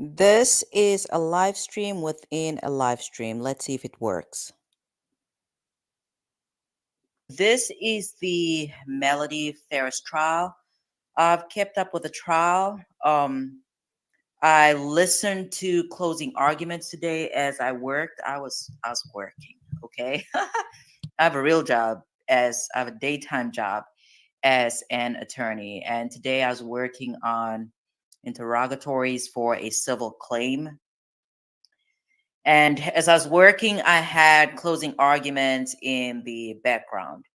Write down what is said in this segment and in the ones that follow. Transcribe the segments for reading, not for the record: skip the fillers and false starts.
This is a live stream within a live stream. Let's see if it works. This is the Melody Farris trial. I've kept up with the trial. I listened to closing arguments today as I worked. I was working, okay? I have a real job I have a daytime job as an attorney. And today I was working on interrogatories for a civil claim. And as I was working, I had closing arguments in the background.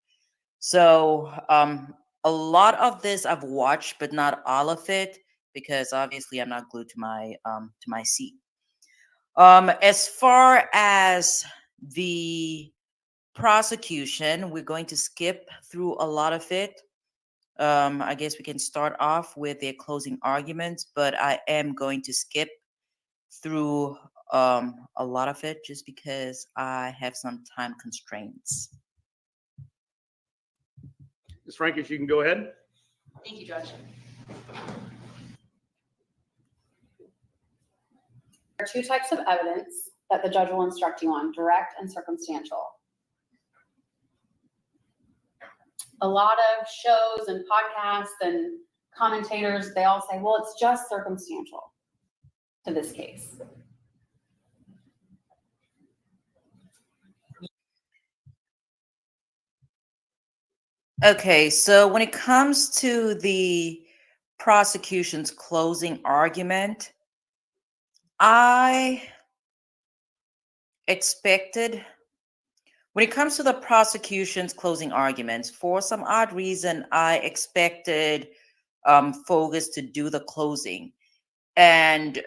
So a lot of this I've watched, but not all of it, because obviously I'm not glued to my seat. As far as the prosecution, we're going to skip through a lot of it. I guess we can start off with their closing arguments, but I am going to skip through a lot of it just because I have some time constraints. Ms. Frankish, you can go ahead. Thank you, Judge. There are two types of evidence that the judge will instruct you on: direct and circumstantial. A lot of shows and podcasts and commentators, they all say, well, it's just circumstantial to this case. Okay, so when it comes to the prosecution's closing argument, I expected, when it comes to the prosecution's closing arguments, for some odd reason, I expected Fogus to do the closing. And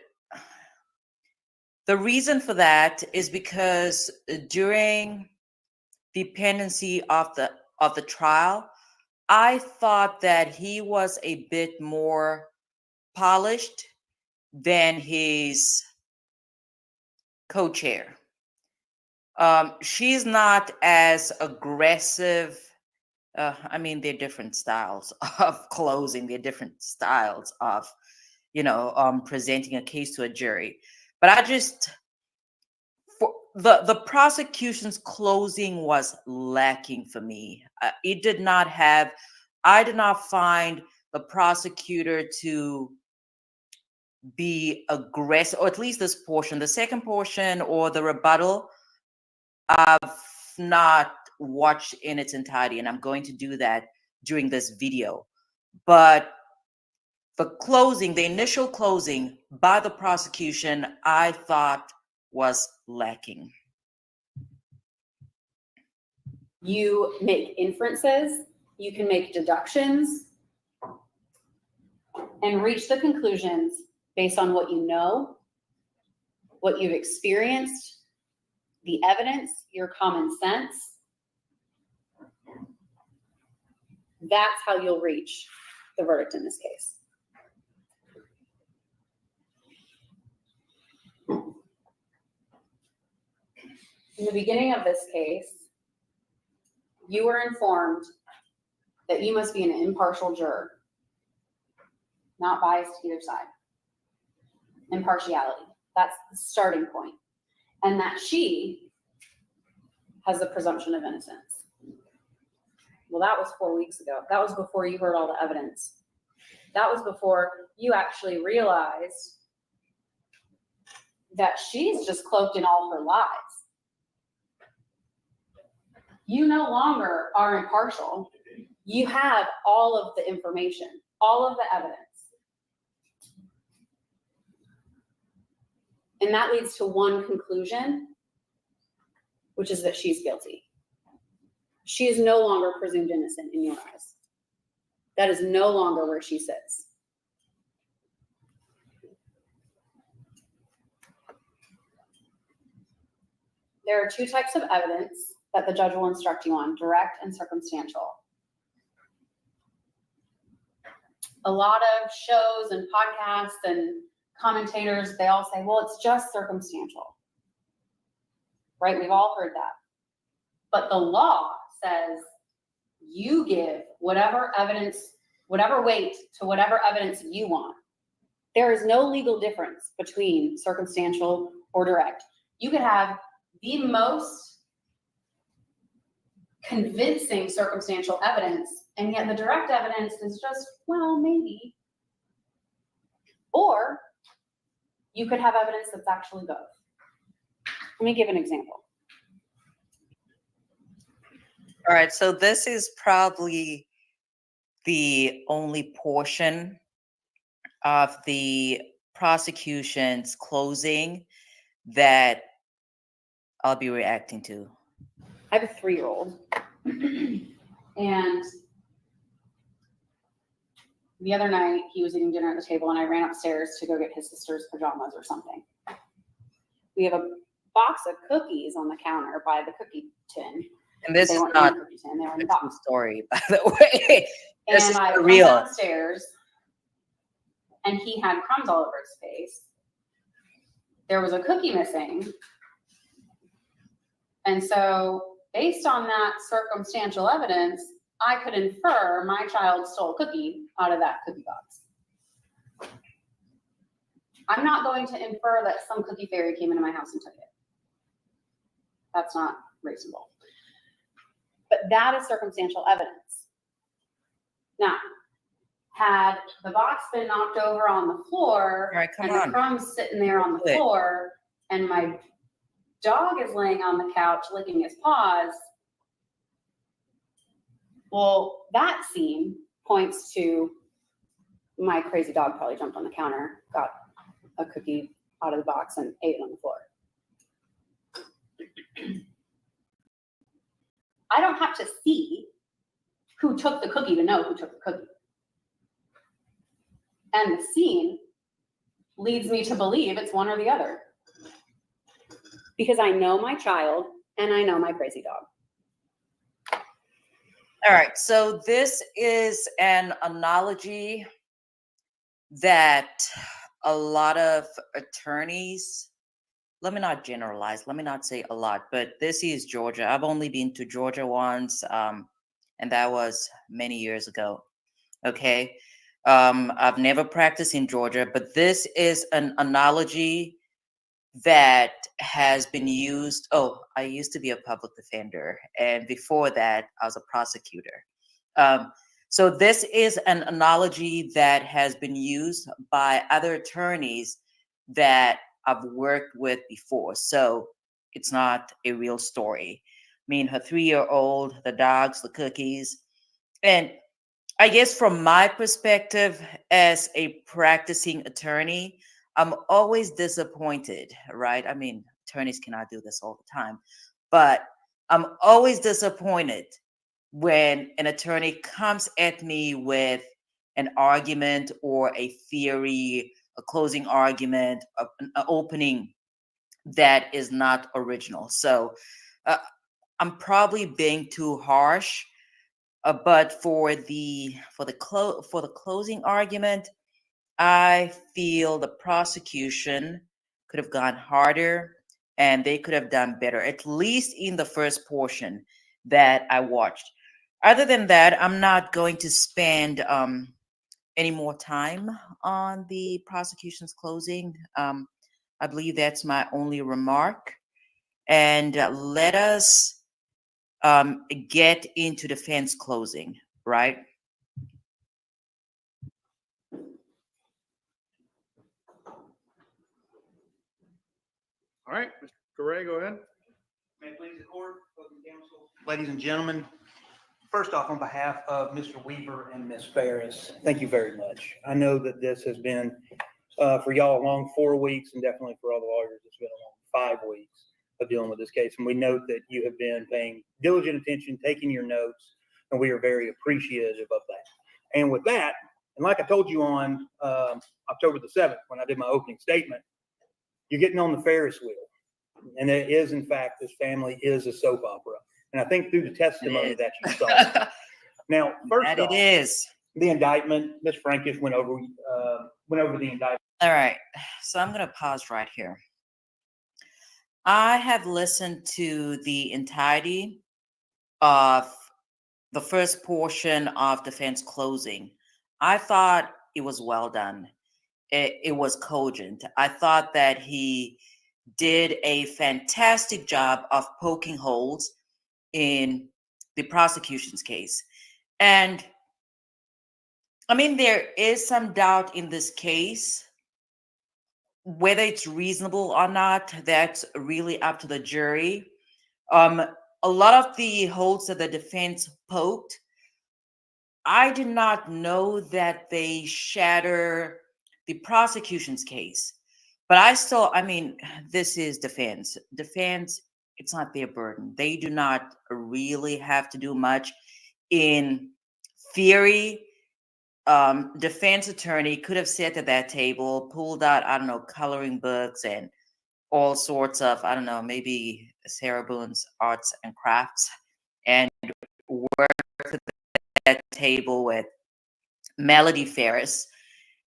the reason for that is because during the pendency of the trial, I thought that he was a bit more polished than his co-chair. She's not as aggressive. I mean, they're different styles of closing. They're different styles of, presenting a case to a jury. But I just, for the prosecution's closing was lacking for me. It did not have. I did not find the prosecutor to be aggressive, or at least this portion. The second portion or the rebuttal, I've not watched in its entirety, and I'm going to do that during this video. But the closing, the initial closing by the prosecution, I thought was lacking. You make inferences, you can make deductions, and reach the conclusions based on what you know, what you've experienced, the evidence, your common sense. That's how you'll reach the verdict in this case. In the beginning of this case, you were informed that you must be an impartial juror, not biased to either side. Impartiality, that's the starting point. And that she has the presumption of innocence. Well, that was 4 weeks ago. That was before you heard all the evidence. That was before you actually realized that she's just cloaked in all her lies. You no longer are impartial. You have all of the information, all of the evidence. And that leads to one conclusion, which is that she's guilty. She is no longer presumed innocent in your eyes. That is no longer where she sits. There are two types of evidence that the judge will instruct you on: direct and circumstantial. A lot of shows and podcasts and commentators, they all say, well, it's just circumstantial, right? We've all heard that. But the law says you give whatever evidence, whatever weight to whatever evidence you want. There is no legal difference between circumstantial or direct. You could have the most convincing circumstantial evidence, and yet the direct evidence is just, well, maybe. Or you could have evidence that's actually both. Let me give an example. All right, so this is probably the only portion of the prosecution's closing that I'll be reacting to. I have a 3-year-old, and the other night he was eating dinner at the table, and I ran upstairs to go get his sister's pajamas or something. We have a box of cookies on the counter by the cookie tin. And this They is weren't not in the cookie tin, they were in a the true box. story, by the way. This And is I for went real. downstairs, and he had crumbs all over his face. There was a cookie missing. And so, based on that circumstantial evidence, I could infer my child stole a cookie out of that cookie box. I'm not going to infer that some cookie fairy came into my house and took it. That's not reasonable. But that is circumstantial evidence. Now, had the box been knocked over on the floor, All right, come and on. the crumbs sitting there on the Do it. floor, and my dog is laying on the couch licking his paws, well, that scene points to my crazy dog probably jumped on the counter, got a cookie out of the box, and ate it on the floor. I don't have to see who took the cookie to know who took the cookie. And the scene leads me to believe it's one or the other. Because I know my child and I know my crazy dog. All right, so this is an analogy that a lot of attorneys, let me not generalize, let me not say a lot, but this is Georgia. I've only been to Georgia once, and that was many years ago. Okay. I've never practiced in Georgia, but this is an analogy that has been used. Oh, I used to be a public defender, and before that, I was a prosecutor. So this is an analogy that has been used by other attorneys that I've worked with before. So it's not a real story. I mean, her 3-year-old, the dogs, the cookies, and I guess from my perspective as a practicing attorney, I'm always disappointed, right? I mean, attorneys cannot do this all the time, but I'm always disappointed when an attorney comes at me with an argument or a theory, a closing argument, an opening that is not original. So I'm probably being too harsh. But for the closing argument, I feel the prosecution could have gone harder and they could have done better, at least in the first portion that I watched. Other than that, I'm not going to spend any more time on the prosecution's closing. I believe that's my only remark. And let us get into defense closing, right? All right, Mr. Correa, go ahead. May it please the court, closing counsel. Ladies and gentlemen, first off, on behalf of Mr. Weaver and Ms. Farris, thank you very much. I know that this has been, for y'all, a long 4 weeks, and definitely for all the lawyers, it's been a long 5 weeks of dealing with this case. And we note that you have been paying diligent attention, taking your notes, and we are very appreciative of that. And with that, and like I told you on October the 7th, when I did my opening statement, you're getting on the Ferris wheel. And it is, in fact, this family is a soap opera. And I think through the testimony that you saw. Now, first That off, it is. the indictment, Ms. Frankish went over the indictment. All right. So I'm going to pause right here. I have listened to the entirety of the first portion of defense closing. I thought it was well done. it was cogent. I thought that he did a fantastic job of poking holes in the prosecution's case. And I mean, there is some doubt in this case. Whether it's reasonable or not, that's really up to the jury. Um, a lot of the holes that the defense poked, I did not know that they shatter the prosecution's case. But I mean, this is defense. Defense, it's not their burden. They do not really have to do much. In theory, defense attorney could have sat at that table, pulled out, I don't know, coloring books and all sorts of, I don't know, maybe Sarah Boone's arts and crafts, and worked at that table with Melody Farris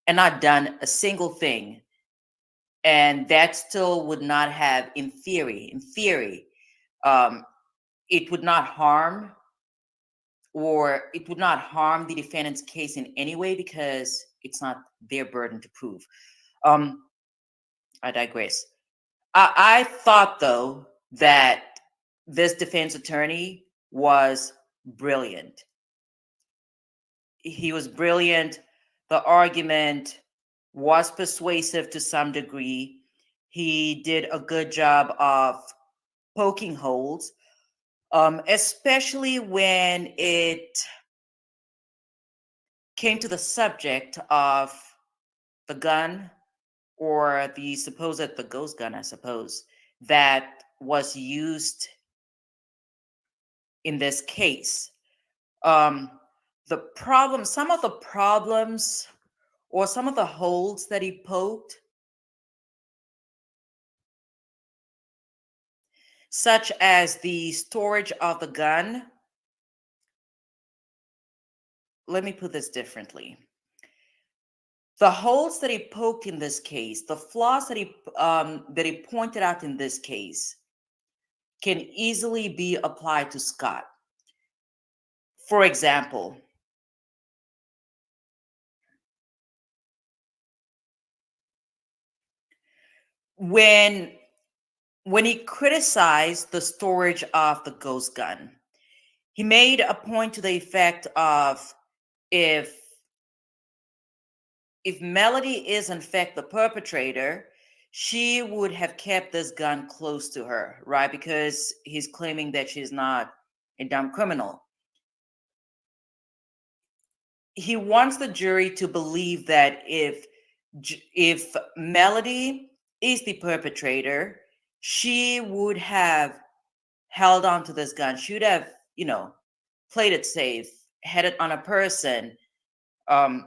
and not done a single thing. And that still would not have, in theory, um, it would not harm the defendant's case in any way because it's not their burden to prove. I digress. I thought, though, that this defense attorney was brilliant. He was brilliant. The argument was persuasive to some degree. He did a good job of poking holes, especially when it came to the subject of the gun, or the ghost gun, I suppose, that was used in this case. Some of the problems or some of the holes that he poked, such as the storage of the gun. Let me put this differently. The holes that he poked in this case, the flaws that he pointed out in this case, can easily be applied to Scott. For example, when he criticized the storage of the ghost gun, he made a point to the effect of, if Melody is in fact the perpetrator, she would have kept this gun close to her, right? Because he's claiming that she's not a dumb criminal. He wants the jury to believe that if Melody is the perpetrator, she would have held on to this gun. She would have, played it safe, had it on a person. And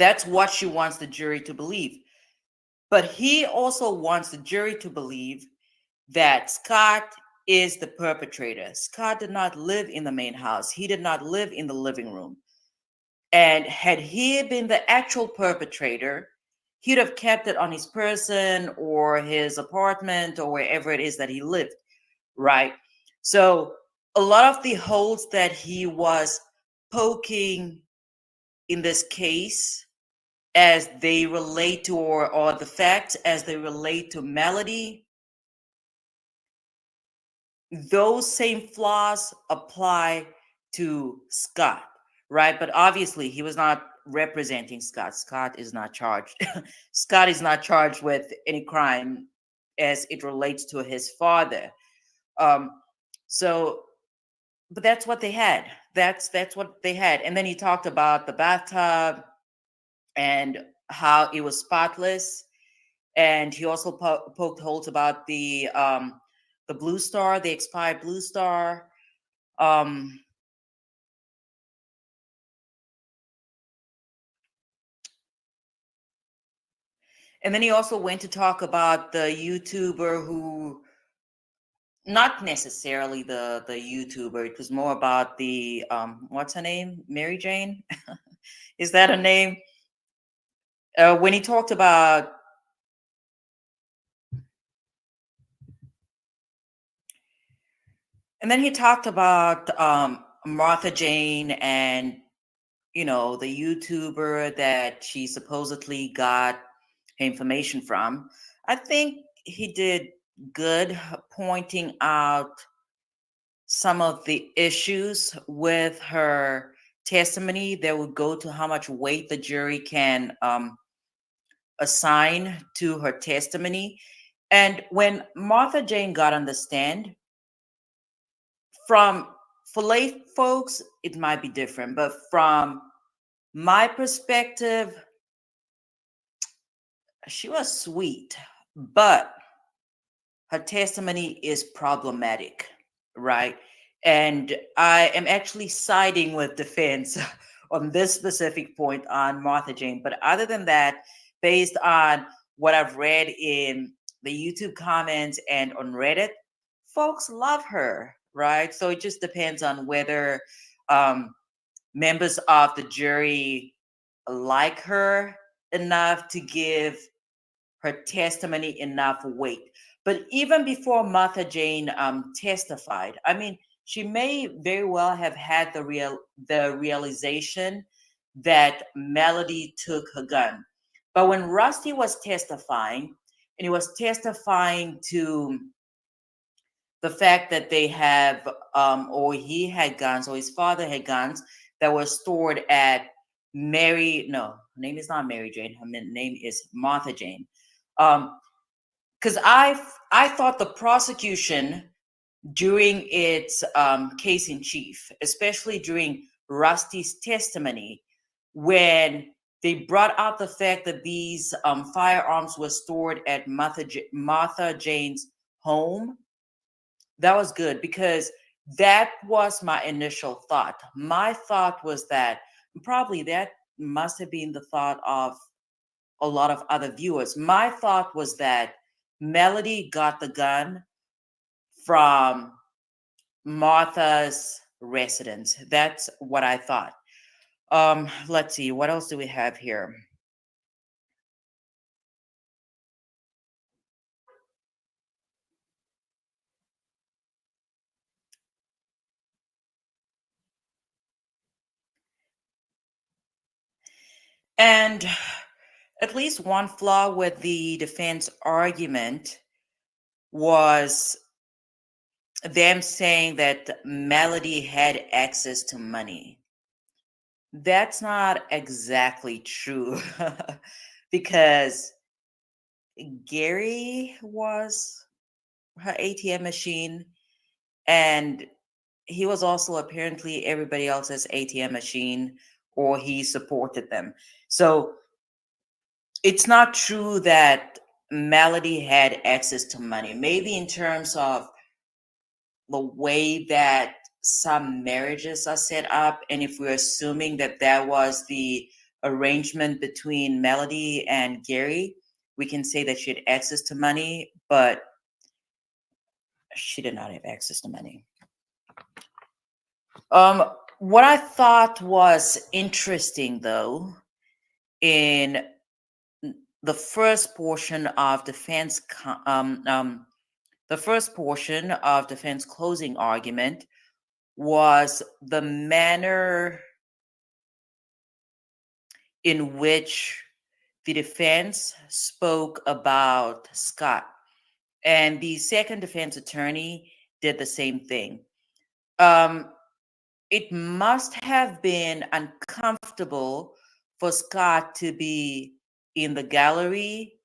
that's what she wants the jury to believe. But he also wants the jury to believe that Scott is the perpetrator. Scott did not live in the main house. He did not live in the living room. And had he been the actual perpetrator, he'd have kept it on his person or his apartment or wherever it is that he lived, right? So a lot of the holes that he was poking in this case, as they relate to, or the facts as they relate to Melody, those same flaws apply to Scott, right? But obviously he was not representing Scott. Scott is not charged. Scott is not charged with any crime as it relates to his father. But that's what they had. That's what they had. And then he talked about the bathtub and how it was spotless. And he also poked holes about the Blue Star, the expired Blue Star. And then he also went to talk about the YouTuber who, not necessarily the YouTuber, it was more about the, what's her name? Mary Jane? Is that her name? When he talked about, and then he talked about Martha Jane and the YouTuber that she supposedly got information from. I think he did good pointing out some of the issues with her testimony that would go to how much weight the jury can assign to her testimony. And when Martha Jane got on the stand, from for lay folks, it might be different, but from my perspective, she was sweet, but her testimony is problematic, right? And I am actually siding with defense on this specific point on Martha Jane. But other than that, based on what I've read in the YouTube comments and on Reddit, folks love her, right? So it just depends on whether um, members of the jury like her enough to give her testimony enough weight. But even before Martha Jane testified, I mean, she may very well have had the realization that Melody took her gun. But when Rusty was testifying, and he was testifying to the fact that they have, or he had guns, or his father had guns that were stored at no, her name is not Mary Jane, her name is Martha Jane. Because I thought the prosecution during its case in chief, especially during Rusty's testimony, when they brought out the fact that these firearms were stored at Martha Jane's home, that was good because that was my initial thought. My thought was that probably that must have been the thought of a lot of other viewers. My thought was that Melody got the gun from Martha's residence. That's what I thought. Let's see, what else do we have here? And at least one flaw with the defense argument was them saying that Melody had access to money. That's not exactly true because Gary was her ATM machine and he was also apparently everybody else's ATM machine or he supported them. So it's not true that Melody had access to money. Maybe in terms of the way that some marriages are set up, and if we're assuming that that was the arrangement between Melody and Gary, we can say that she had access to money, but she did not have access to money. What I thought was interesting, though, in the first portion of defense closing argument was the manner in which the defense spoke about Scott. And the second defense attorney did the same thing. It must have been uncomfortable for Scott to be in the gallery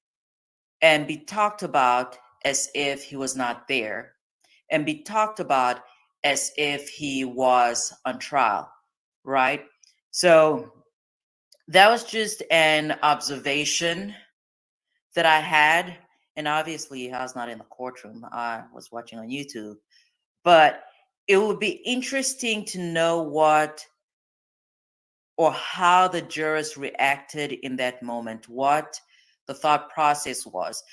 and be talked about as if he was not there, and be talked about as if he was on trial, right? So that was just an observation that I had. And obviously, I was not in the courtroom, I was watching on YouTube. But it would be interesting to know what or how the jurors reacted in that moment, what the thought process was,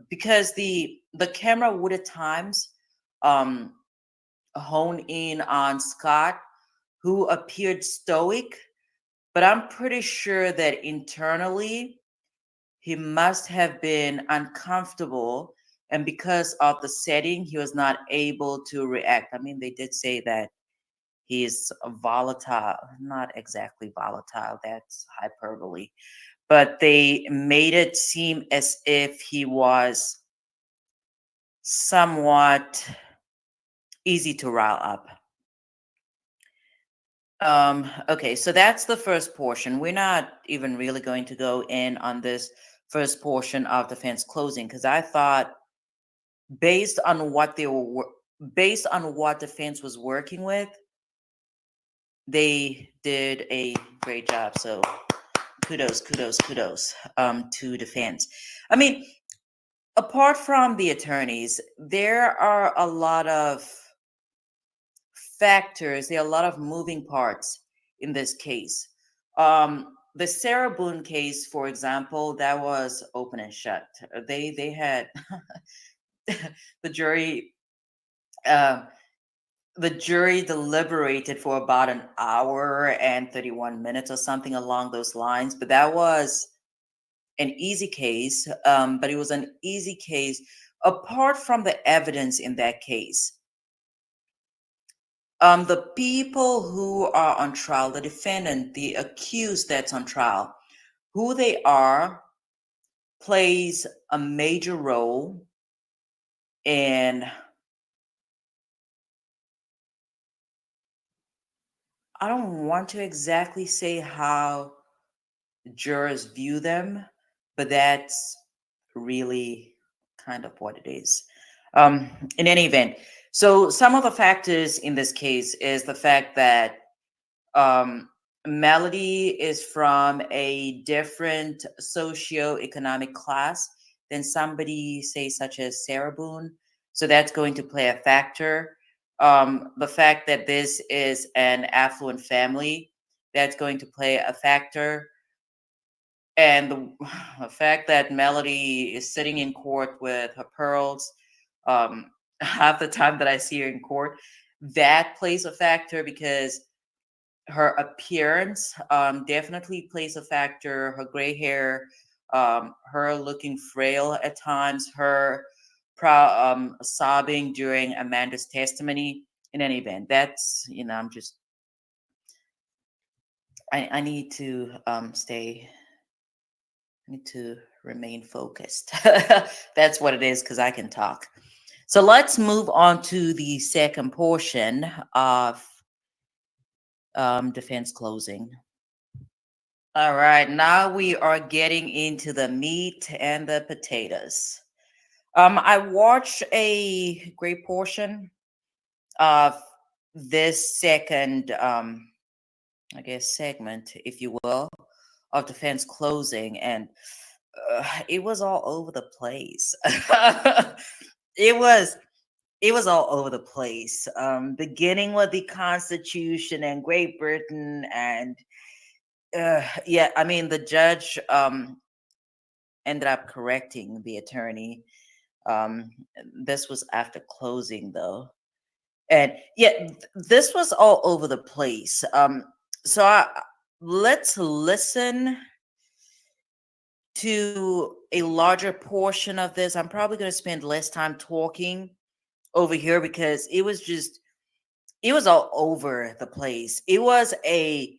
because the camera would at times hone in on Scott, who appeared stoic, but I'm pretty sure that internally he must have been uncomfortable, and because of the setting, he was not able to react. I mean, they did say that he's volatile, not exactly volatile, that's hyperbole, but they made it seem as if he was somewhat easy to rile up. Okay, so that's the first portion. We're not even really going to go in on this first portion of defense closing because I thought based on what based on what defense was working with, they did a great job. So kudos to defense. I mean, apart from the attorneys, there are a lot of factors, there are a lot of moving parts in this case. The Sarah Boone case, for example, that was open and shut. They had the jury uh, the jury deliberated for about an hour and 31 minutes or something along those lines. But that was an easy case. But it was an easy case apart from the evidence in that case. The people who are on trial, the defendant, the accused that's on trial, who they are plays a major role in, I don't want to exactly say how jurors view them, but that's really kind of what it is. In any event, so some of the factors in this case is the fact that Melody is from a different socioeconomic class than somebody, say, such as Sarah Boone. So that's going to play a factor. The fact that this is an affluent family, that's going to play a factor. And the fact that Melody is sitting in court with her pearls half the time that I see her in court, that plays a factor because her appearance definitely plays a factor. Her gray hair, her looking frail at times, her sobbing during Amanda's testimony. In any event, that's, I'm just, I need to stay. I need to remain focused. That's what it is, because I can talk. So let's move on to the second portion of defense closing. All right, now we are getting into the meat and the potatoes. I watched a great portion of this second, I guess, segment, if you will, of defense closing, and it was all over the place. it was all over the place. Beginning with the Constitution and Great Britain, and yeah, I mean the judge ended up correcting the attorney. This was after closing, though, and yeah, this was all over the place. So let's listen to a larger portion of this. I'm probably going to spend less time talking over here because it was all over the place. It was a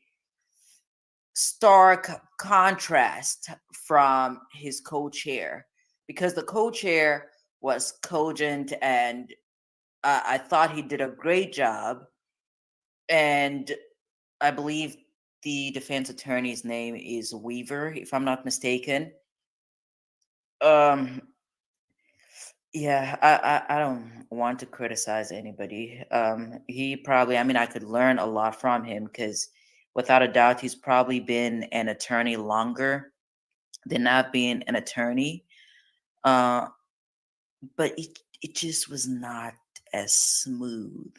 stark contrast from his co-chair, because the co-chair was cogent and I thought he did a great job. And I believe the defense attorney's name is Weaver, if I'm not mistaken. Um, yeah, I don't want to criticize anybody. He probably, I mean, I could learn a lot from him because without a doubt, he's probably been an attorney longer than not being an attorney. But it just was not as smooth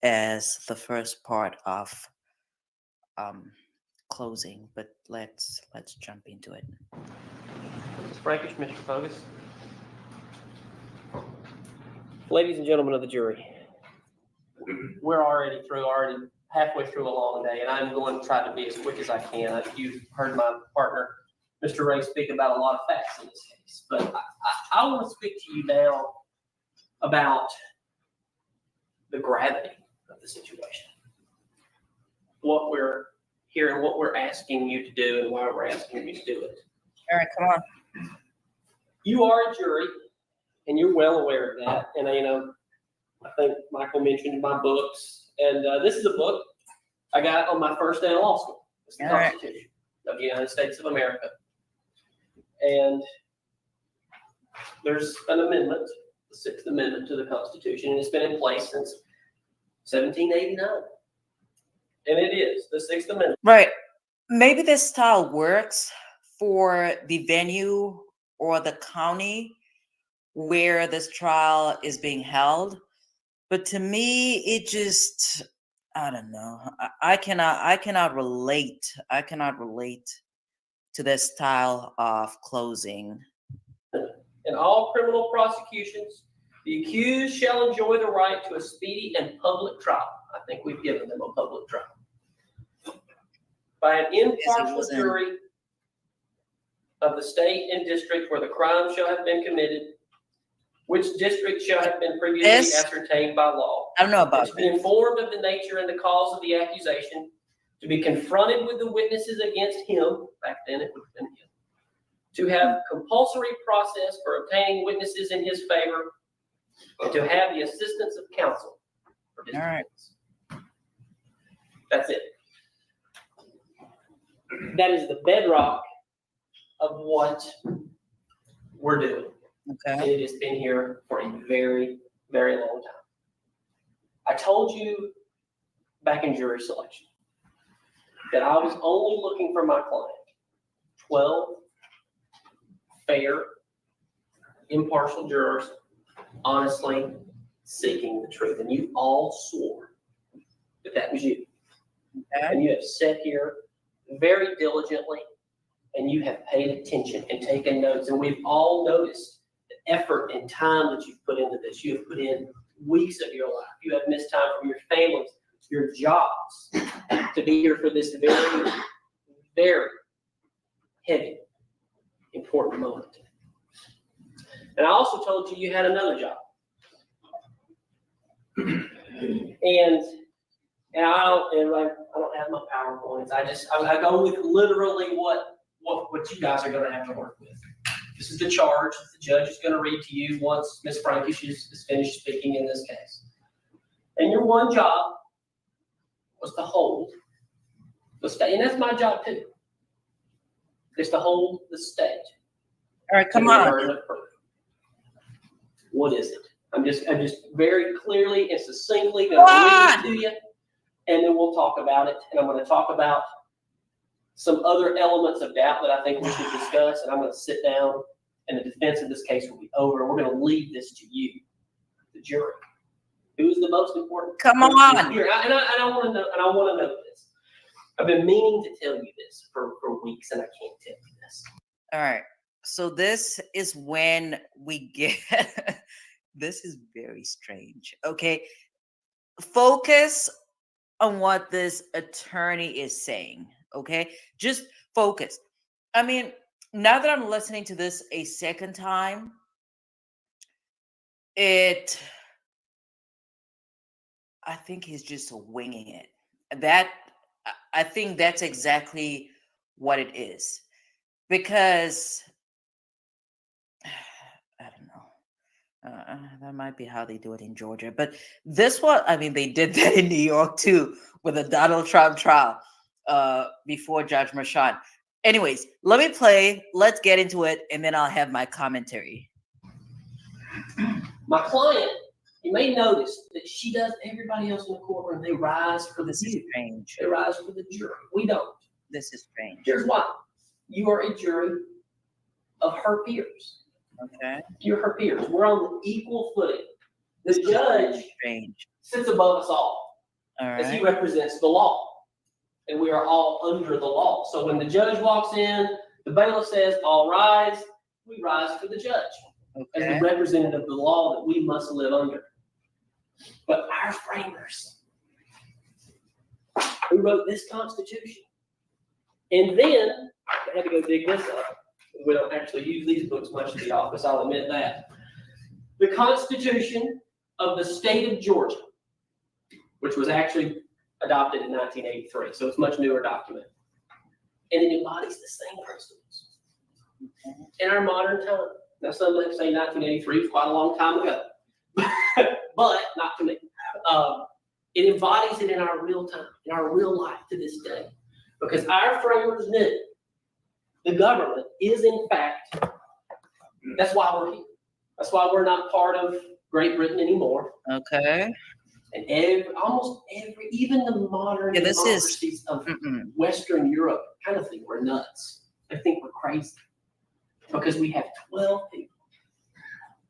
as the first part of closing. But let's jump into it. Mrs. Frankish, Mr. Fogus. Ladies and gentlemen of the jury, we're already halfway through a long day, and I'm going to try to be as quick as I can. You've heard my partner, Mr. Ray, speak about a lot of facts in this case, but I want to speak to you now about the gravity of the situation. what we're here and what we're asking you to do and why we're asking you to do it. All right, come on. You are a jury, and you're well aware of that. And I think Michael mentioned my books, and this is a book I got on my first day of law school. It's the All right. Constitution of the United States of America. And there's an amendment, the Sixth Amendment to the Constitution, and it's been in place since 1789. And it is the Sixth Amendment. Right. Maybe this style works for the venue or the county where this trial is being held. But to me, it just, I don't know. I cannot relate. I cannot relate to this style of closing. In all criminal prosecutions, the accused shall enjoy the right to a speedy and public trial. I think we've given them a public trial. By an impartial wasn't. jury of the state and district where the crime shall have been committed, which district shall have been previously This- ascertained by law. I don't know about To be informed of the nature and the cause of the accusation, to be confronted with the witnesses against him, back then it would have been him, to have compulsory process for obtaining witnesses in his favor, and to have the assistance of counsel for his All right. defense. That's it. That is the bedrock of what we're doing. Okay. And it has been here for a very, very long time. I told you back in jury selection that I was only looking for my client 12 fair, impartial jurors, honestly seeking the truth. And you all swore that that was you. Okay. And you have sat here very diligently and you have paid attention and taken notes. And we've all noticed the effort and time that you've put into this. You have put in weeks of your life. You have missed time from your families, your jobs, to be here for this very, very heavy, important moment. And I also told you you had another job. And I don't have my PowerPoints. I go with literally what you guys are going to have to work with. This is the charge that the judge is going to read to you once Ms. Frankish is finished speaking in this case. And your one job was to hold the stage, and that's my job too. Is to hold the stage. All right, come to the on. burden of proof. What is it? I'm just very clearly and succinctly going to read it to you, and then we'll talk about it. And I'm going to talk about some other elements of doubt that I think we should discuss, and I'm going to sit down, and the defense of this case will be over. We're going to leave this to you, the jury. Who's the most important? Come on. Here, and I want to know. And I want to know this. I've been meaning to tell you this for weeks, and I can't tell you this. All right. So this is when we get, this is very strange. Okay. Focus on what this attorney is saying. Okay. Just focus. I mean, now that I'm listening to this a second time, I think he's just winging it. I think that's exactly what it is. Because I don't know. That might be how they do it in Georgia. But this one, I mean, they did that in New York too with the Donald Trump trial before Judge Merchan. Anyways, let me play. Let's get into it, and then I'll have my commentary. My client, you may notice that she does everybody else in the courtroom. They rise for the This is view. strange. They rise for the jury. We don't. This is strange. Here's why. You are a jury of her peers. Okay. You're her peers. We're on the equal footing. The judge Strange. sits above us all All as he right. represents the law. And we are all under the law. So when the judge walks in, the bailiff says, all rise, we rise for the judge as Okay. the representative of the law that we must live under. But our framers, who wrote this Constitution, and then I had to go dig this up. We don't actually use these books much at the office, I'll admit that. The Constitution of the state of Georgia, which was actually adopted in 1983, so it's a much newer document. And it embodies the same principles in our modern time. Now, some might say 1983 was quite a long time ago, but not to me. It embodies it in our real time, in our real life to this day, because our framers knew the government is, in fact, that's why we're here. That's why we're not part of Great Britain anymore. Okay. And almost every, even the modern Yeah, this is- democracies of Western Europe kind of think we're nuts. They think we're crazy. Because we have 12 people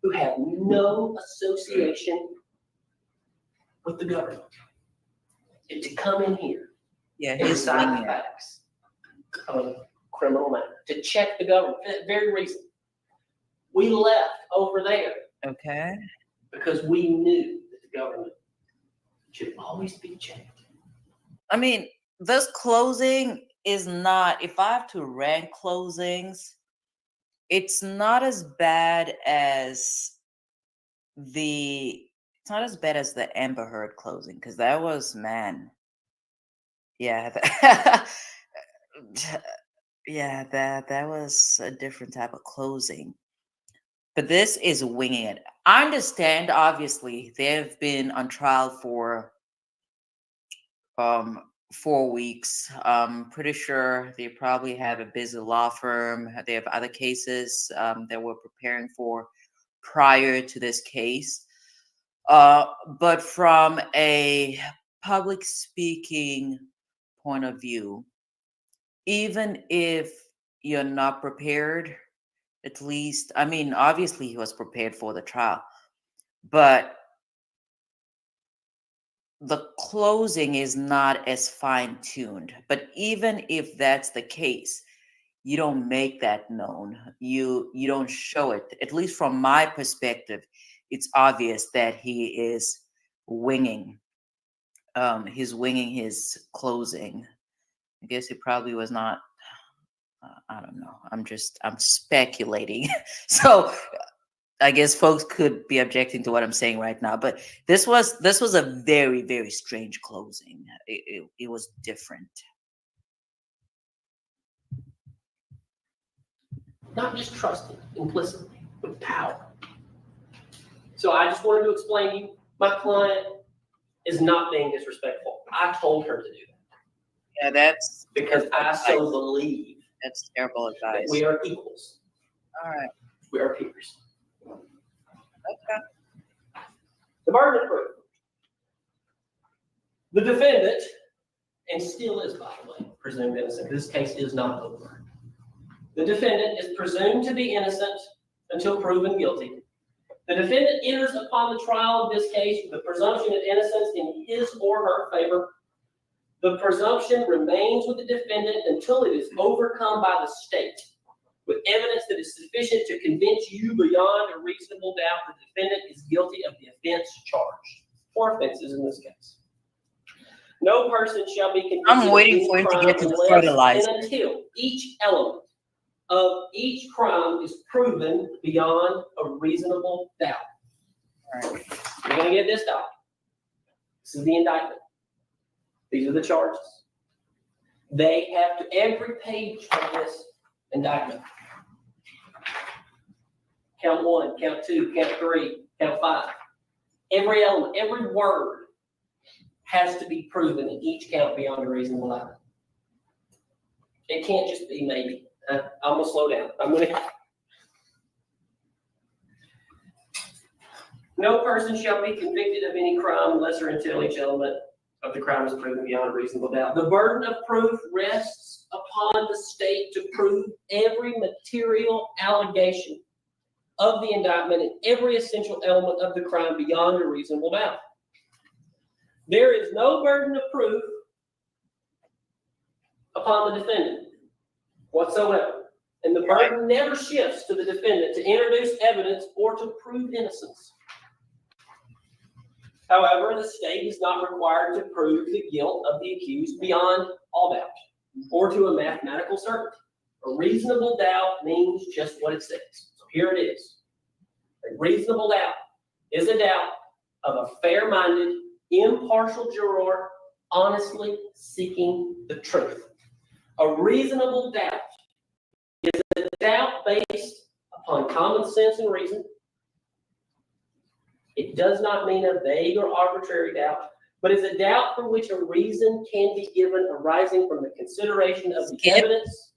who have no association with the government. And to come in here Yeah, and he's decide the winging it. facts of a criminal matter, to check the government, for that very reason. We left over there Okay. because we knew that the government should always be checked. I mean, this closing is not, if I have to rank closings, it's not as bad as it's not as bad as the Amber Heard closing, because that was, man. Yeah. Yeah, that was a different type of closing. But this is winging it. I understand, obviously, they've been on trial for 4 weeks. Pretty sure they probably have a busy law firm. They have other cases that we're preparing for prior to this case. But from a public speaking point of view, even if you're not prepared, at least, I mean, obviously he was prepared for the trial, but the closing is not as fine-tuned. But even if that's the case, you don't make that known. You don't show it. At least from my perspective, it's obvious that he is winging. He's winging his closing. I guess he probably was not. I don't know. I'm speculating. So I guess folks could be objecting to what I'm saying right now, but this was a very, very strange closing. It was different. Not just trusting implicitly, but power. So I just wanted to explain to you, my client is not being disrespectful. I told her to do that Yeah, that's because I so believe that's terrible that advice. we are equals. All right. We are peers. Okay. The burden of proof. The defendant, and still is, by the way, presumed innocent. This case is not over. The defendant is presumed to be innocent until proven guilty. The defendant enters upon the trial of this case with the presumption of innocence in his or her favor. The presumption remains with the defendant until it is overcome by the state with evidence that is sufficient to convince you beyond a reasonable doubt the defendant is guilty of the offense charged. 4 offenses in this case. No person shall be convicted I'm waiting of any for him to crime get to the unless fertilizer. and until each element of each crime is proven beyond a reasonable doubt. All right. You're going to get this document. This is the indictment. These are the charges. They have to, every page of this indictment. Count 1, count 2, count 3, count 5. Every element, every word has to be proven in each count beyond a reasonable doubt. It can't just be maybe. I'm gonna slow down. No person shall be convicted of any crime unless or until each element of the crime is proven beyond a reasonable doubt. The burden of proof rests upon the state to prove every material allegation of the indictment and every essential element of the crime beyond a reasonable doubt. There is no burden of proof upon the defendant whatsoever, and the burden never shifts to the defendant to introduce evidence or to prove innocence. However, the state is not required to prove the guilt of the accused beyond all doubt or to a mathematical certainty. A reasonable doubt means just what it says. So here it is. A reasonable doubt is a doubt of a fair-minded, impartial juror honestly seeking the truth. A reasonable doubt is a doubt based upon common sense and reason. It does not mean a vague or arbitrary doubt, but is a doubt for which a reason can be given arising from the consideration of the evidence,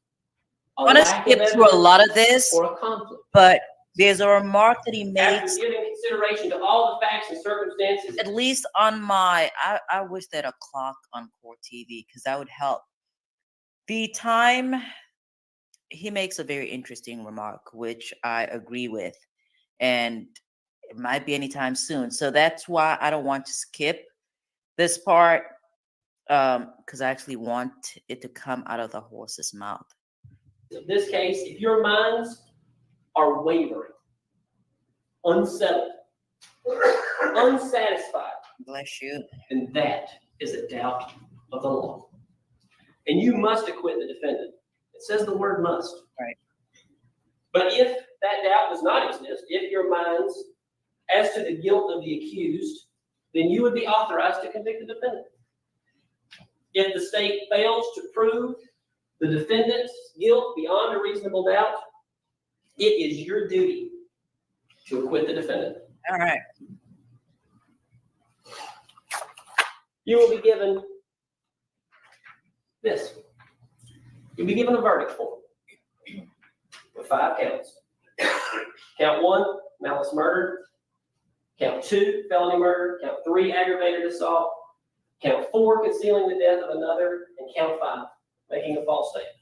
I want to skip through a lot of this, or a conflict. but there's a remark that he After makes, giving consideration to all the facts and circumstances, at least on my, I wish that a clock on Court TV, because that would help. The time, he makes a very interesting remark, which I agree with, and it might be anytime soon. So that's why I don't want to skip this part, because I actually want it to come out of the horse's mouth. in this case, if your minds are wavering, unsettled, unsatisfied, Bless you. then that is a doubt of the law. And you must acquit the defendant. It says the word must. Right. But if that doubt does not exist, if your minds as to the guilt of the accused, then you would be authorized to convict the defendant. If the state fails to prove the defendant's guilt beyond a reasonable doubt, it is your duty to acquit the defendant. All right. You will be given this. You'll be given a verdict form with 5 counts. Count 1, malice murder. Count 2, felony murder. Count 3, aggravated assault. Count 4, concealing the death of another. And count 5, making a false statement.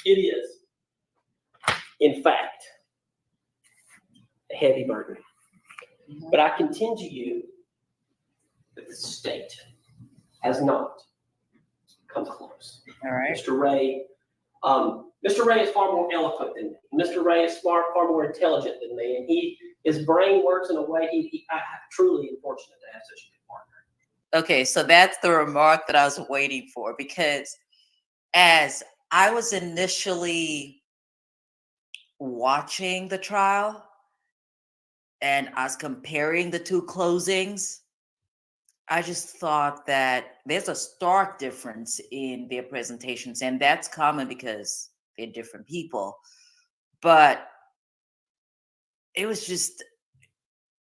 It is, in fact, a heavy burden. But I contend to you that the state has not come close. All right. Mr. Ray is far more eloquent than me. Mr. Ray is far more intelligent than me, and his brain works in a way I'm truly fortunate to have such a good partner. Okay, so that's the remark that I was waiting for, because as I was initially watching the trial and I was comparing the two closings, I just thought that there's a stark difference in their presentations, and that's common because they're different people. But it was just,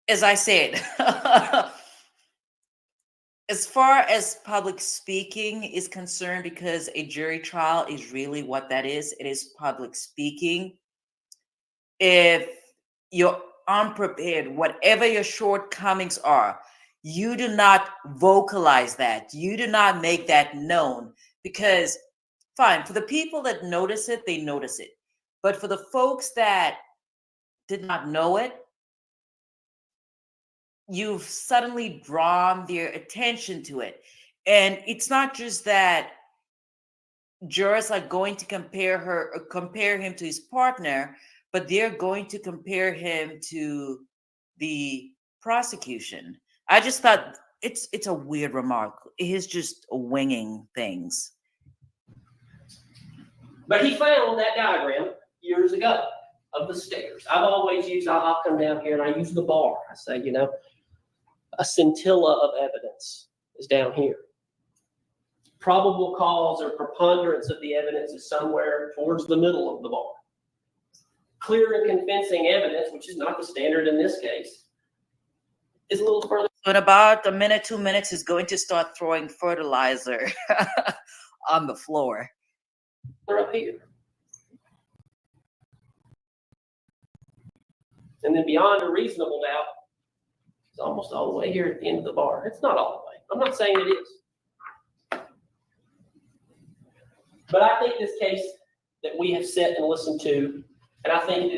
as I said, as far as public speaking is concerned, because a jury trial is really what that is, it is public speaking. If you're unprepared, whatever your shortcomings are, you do not vocalize that. You do not make that known, because fine, for the people that notice it, they notice it. But for the folks that did not know it, you've suddenly drawn their attention to it. And it's not just that jurors are going to compare him to his partner, but they're going to compare him to the prosecution. I just thought it's a weird remark. He's just winging things. But he found that diagram years ago of the stairs. I'll come down here and I use the bar. I say, a scintilla of evidence is down here. Probable cause or preponderance of the evidence is somewhere towards the middle of the bar. Clear and convincing evidence, which is not the standard in this case, is a little further. So in about a minute, 2 minutes, he's going to start throwing fertilizer on the floor. Up here. And then beyond a reasonable doubt, it's almost all the way here at the end of the bar. It's not all the way. I'm not saying it is. But I think this case that we have set and listened to, and I think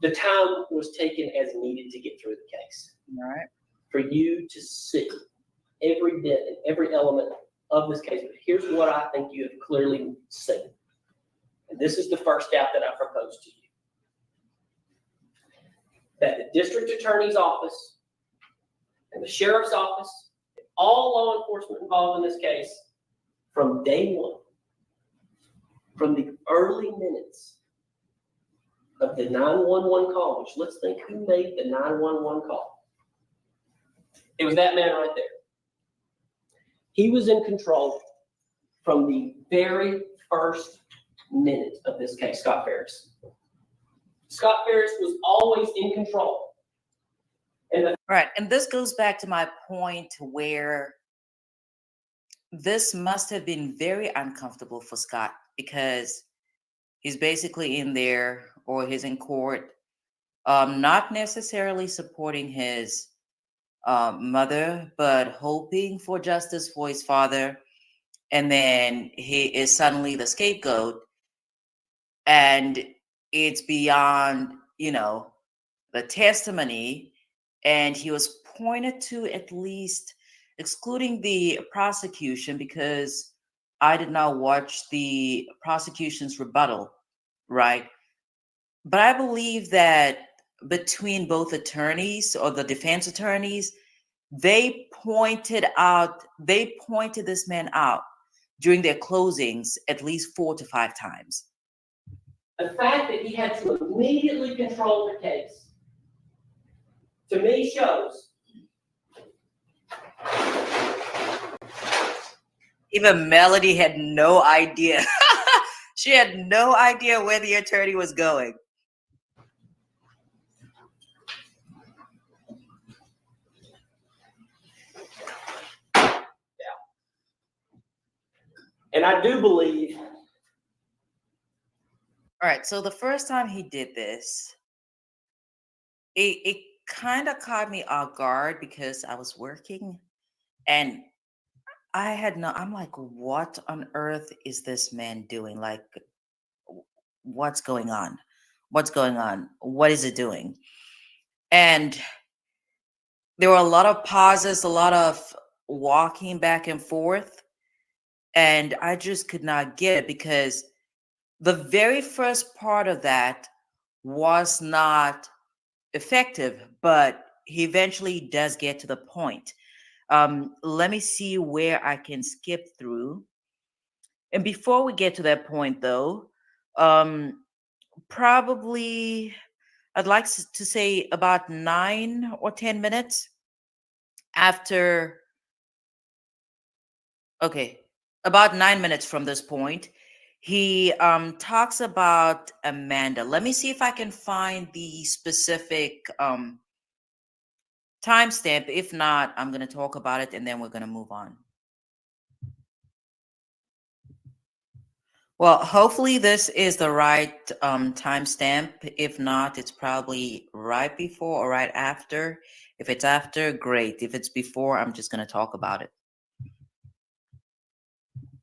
the time was taken as needed to get through the case. All right. For you to see every bit and every element of this case. But here's what I think you have clearly seen. And this is the first doubt that I propose to you. That the district attorney's office and the sheriff's office, all law enforcement involved in this case, from day one, from the early minutes of the 911 call, which let's think who made the 911 call. It was that man right there. He was in control from the very first minute of this case, Scott Farris. Scott Farris was always in control. Right. And this goes back to my point where this must have been very uncomfortable for Scott because he's basically in there or he's in court, not necessarily supporting his mother, but hoping for justice for his father. And then he is suddenly the scapegoat. And it's beyond, the testimony. And he was pointed to, at least excluding the prosecution, because I did not watch the prosecution's rebuttal, right? But I believe that between both attorneys or the defense attorneys, they pointed this man out during their closings at least 4 to 5 times. The fact that he had to immediately control the case, to me, shows Even Melody had no idea. She had no idea where the attorney was going. and I do believe. All right, so the first time he did this, it kind of caught me off guard because I was working and I'm like, what on earth is this man doing? Like, what's going on? What's going on? What is it doing? And there were a lot of pauses, a lot of walking back and forth. And I just could not get it because the very first part of that was not effective, but he eventually does get to the point. Let me see where I can skip through. And before we get to that point, though, probably I'd like to say about 9 or 10 minutes after. Okay, about 9 minutes from this point, he talks about Amanda. Let me see if I can find the specific timestamp. If not, I'm going to talk about it and then we're going to move on. Well, hopefully this is the right timestamp. If not, it's probably right before or right after. If it's after, great. If it's before, I'm just going to talk about it.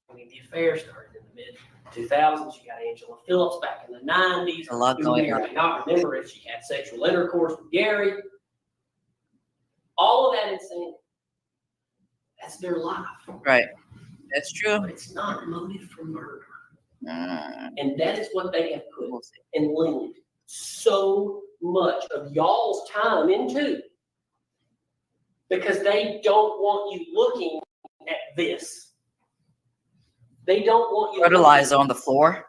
I mean, the affair started in the mid-2000s. You got Angela Phillips back in the 90s. A lot Who going may or on. may not remember if she had sexual intercourse with Gary. All of that insanity. That's their life. Right. That's true. But it's not motive for murder. Mm, And that is what they have put we'll see. and leaned so much of y'all's time into. Because they don't want you looking at this. They don't want you Fertilizer on the floor.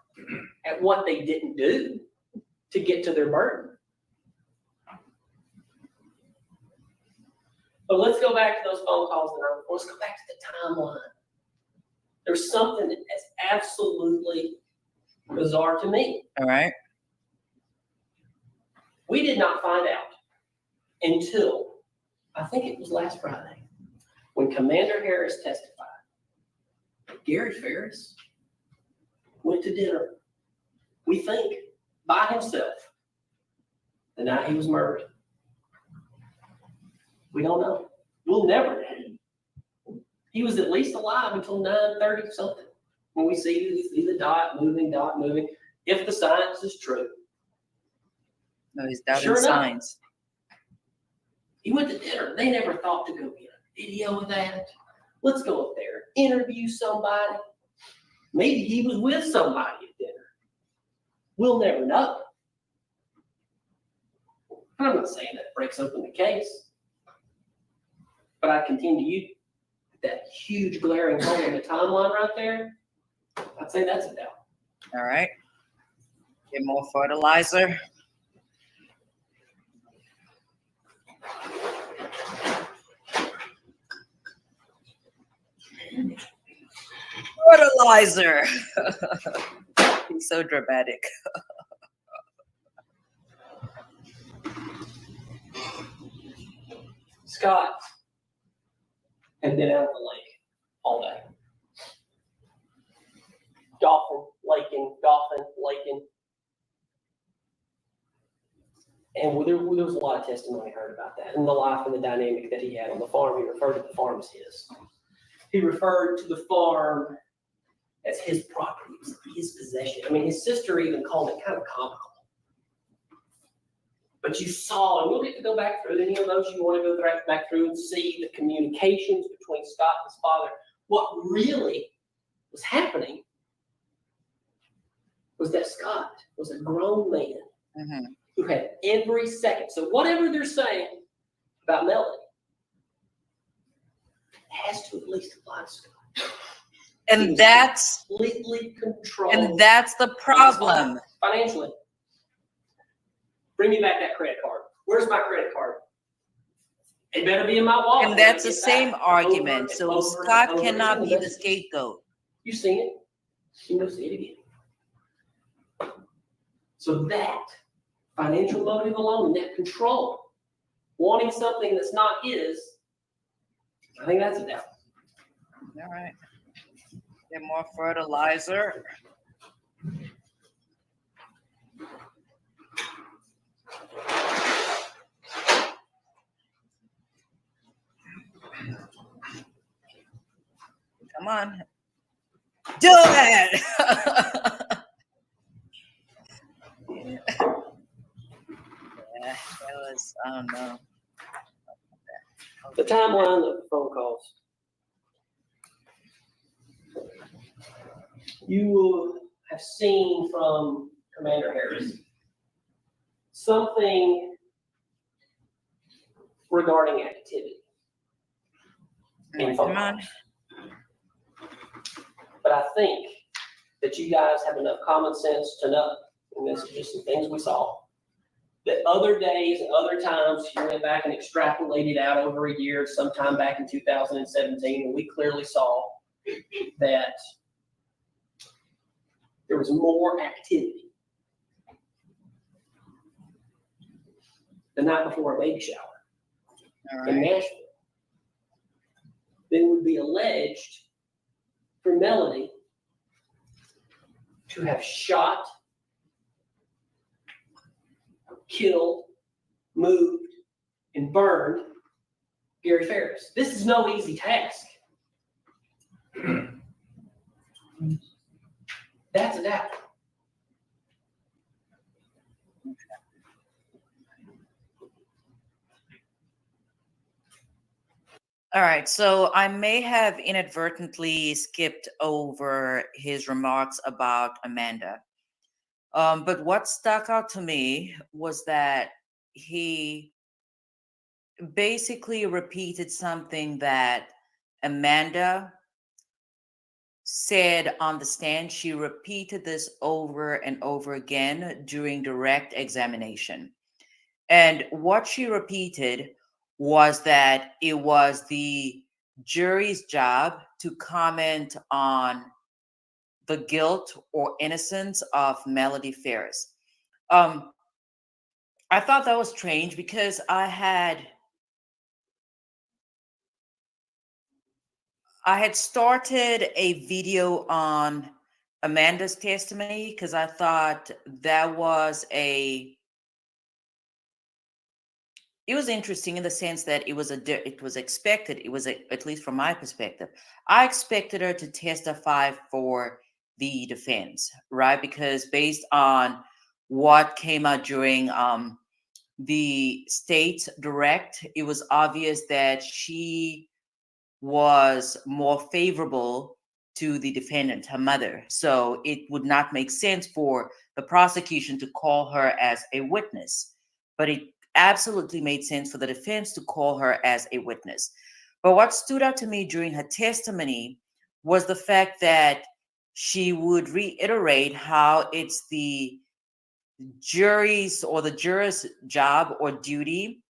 at what they didn't do to get to their burden. But let's go back to those phone calls and let's go back to the timeline. There's something that's absolutely bizarre to me. All right. We did not find out until, I think it was last Friday, when Commander Harris testified. Gary Farris went to dinner, we think, by himself the night he was murdered. We don't know. We'll never know. He was at least alive until 9:30 something. When we see the dot moving. If the science is true. No, he's doubting Sure enough. signs. He went to dinner. They never thought to go get a video of that. Let's go up there, interview somebody. Maybe he was with somebody at dinner. We'll never know. I'm not saying that breaks open the case, but I continue that huge glaring hole in the timeline right there. I'd say that's a doubt. All right. Get more fertilizer. Fertilizer. He's so dramatic. Scott had been out of the lake all day. Golfing, laking. And there was a lot of testimony heard about that and the life and the dynamic that he had on the farm. He referred to the farm as his. He referred to the farm as his property, it was his possession. I mean, his sister even called it kind of comical. But you saw, and we'll get to go back through any of those you want to go back through and see the communications between Scott and his father. What really was happening was that Scott was a grown man who had every second. So whatever they're saying about Melody has to at least apply to Scott. And that's completely controlled. And that's the problem. Financially. Bring me back that credit card. Where's my credit card? It better be in my wallet. And that's the same argument. So Scott cannot be the scapegoat. You've seen it. You will see it again. So that financial motive alone, that control, wanting something that's not his, I think that's a doubt. All right. Get more fertilizer. Come on. Do it! Yeah, that was, I don't know. The timeline of the phone calls. You will have seen from Commander Harris something regarding activity. in phone Come on. calls. But I think that you guys have enough common sense to know, and this is just some things we saw, that other days and other times you went back and extrapolated out over a year, sometime back in 2017, and we clearly saw that there was more activity the night before a baby shower All in right. Nashville than would be alleged for Melody to have shot, killed, moved, and burned Gary Farris. This is no easy task. That's a doubt. All right, so I may have inadvertently skipped over his remarks about Amanda. But what stuck out to me was that he basically repeated something that Amanda said on the stand. She repeated this over and over again during direct examination. And what she repeated was that it was the jury's job to comment on the guilt or innocence of Melody Farris. I thought that was strange because I had started a video on Amanda's testimony because I thought that was it was interesting in the sense that it was expected. It was at least from my perspective, I expected her to testify for the defense, right? Because based on what came out during the state's direct, it was obvious that she was more favorable to the defendant, her mother. So it would not make sense for the prosecution to call her as a witness, but it absolutely made sense for the defense to call her as a witness. But what stood out to me during her testimony was the fact that she would reiterate how it's the jury's or the juror's job or duty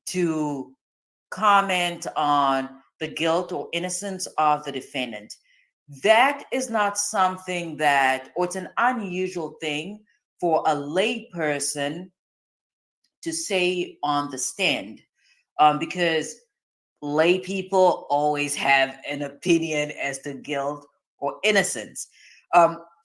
to comment on the guilt or innocence of the defendant. That is not something that, or it's an unusual thing for a lay person to say on the stand, because lay people always have an opinion as to guilt or innocence.